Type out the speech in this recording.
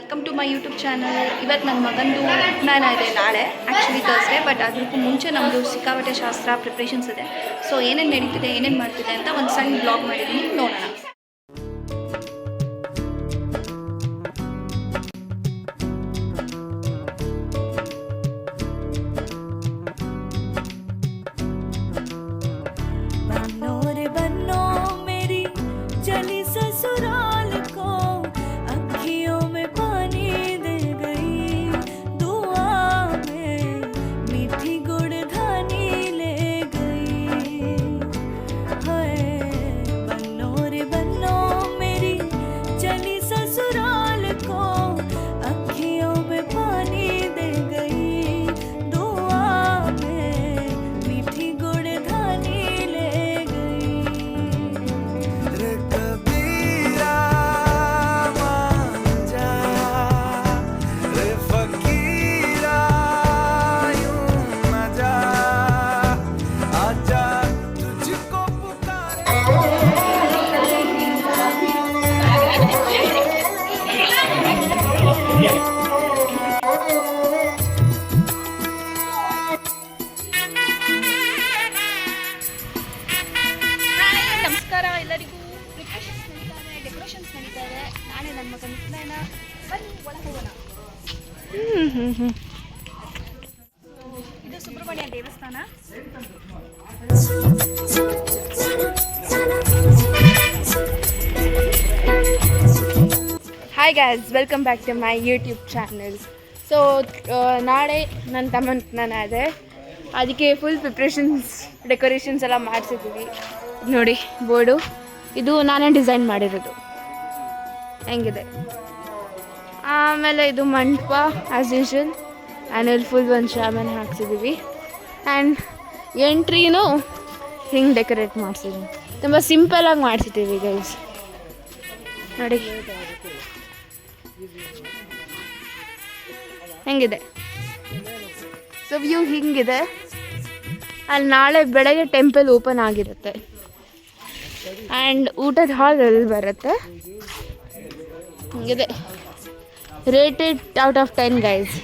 Welcome to my YouTube channel. ಇವತ್ತು ನನ್ನ ಮಗಂದು ಉಪನಯನ ಇದೆ ನಾಳೆ, ಆ್ಯಕ್ಚುಲಿ ಥರ್ಸ್ಡೇ, ಬಟ್ ಅದಕ್ಕೂ ಮುಂಚೆ ನಮ್ಮದು ಸಿಕ್ಕಾಪಟ್ಟೆ ಶಾಸ್ತ್ರ ಪ್ರಿಪ್ರೇಷನ್ಸ್ ಇದೆ. ಸೊ ಏನೇನು ನಡೀತಿದೆ, ಏನೇನು ಮಾಡ್ತಿದೆ ಅಂತ ಒಂದು ಸಣ್ಣ ಬ್ಲಾಗ್ ಮಾಡಿದ್ದೀನಿ, ನೋಡೋಣ. ನಮಸ್ಕಾರ ಎಲ್ಲರಿಗೂ. ಡೆಕೋರೇಷನ್ಸ್ ನಡೀತಾರೆ. ನಾಳೆ ನನ್ನ ಮಗನ ಉಪನಯನ. ಬನ್ನಿ ಒಳಗೆ ಹೋಗೋಣ. ಇದು ಸುಬ್ರಹ್ಮಣ್ಯ ದೇವಸ್ಥಾನ. Hi guys, welcome back to my YouTube channel. So ನಾಳೆ ನನ್ನ ತಮ್ಮನ ಉಪನಯನ ಇದೆ, ಅದಕ್ಕೆ ಫುಲ್ ಪ್ರಿಪ್ರೇಷನ್ಸ್ ಡೆಕೋರೇಷನ್ಸ್ ಎಲ್ಲ ಮಾಡಿಸಿದ್ದೀವಿ. ನೋಡಿ ಬೋರ್ಡು, ಇದು ನಾನೇ ಡಿಸೈನ್ ಮಾಡಿರೋದು, ಹೆಂಗಿದೆ. ಆಮೇಲೆ ಇದು ಮಂಟಪ ಆ್ಯಸ್ ಯೂಶುವಲ್, ಆ್ಯಂಡ್ ಫುಲ್ ಒಂದು ಶಾಮನ್ ಹಾಕ್ಸಿದ್ದೀವಿ. ಆ್ಯಂಡ್ ಎಂಟ್ರಿನೂ ಹಿಂಗೆ ಡೆಕೋರೇಟ್ ಮಾಡಿಸಿದ್ದೀವಿ, ತುಂಬ ಸಿಂಪಲಾಗಿ ಮಾಡಿಸಿದ್ದೀವಿ ಗೈಸ್. ನೋಡಿ ಹೆಂಗಿದೆ. ಸೊ ವ್ಯೂ ಹಿಂಗಿದೆ. ಅಲ್ಲಿ ನಾಳೆ ಬೆಳಗ್ಗೆ ಟೆಂಪಲ್ ಓಪನ್ ಆಗಿರುತ್ತೆ ಆ್ಯಂಡ್ ಊಟದ ಹಾಲ್ ಅಲ್ಲಿ ಬರುತ್ತೆ. ಹಿಂಗಿದೆ. Rated out of 10 guys.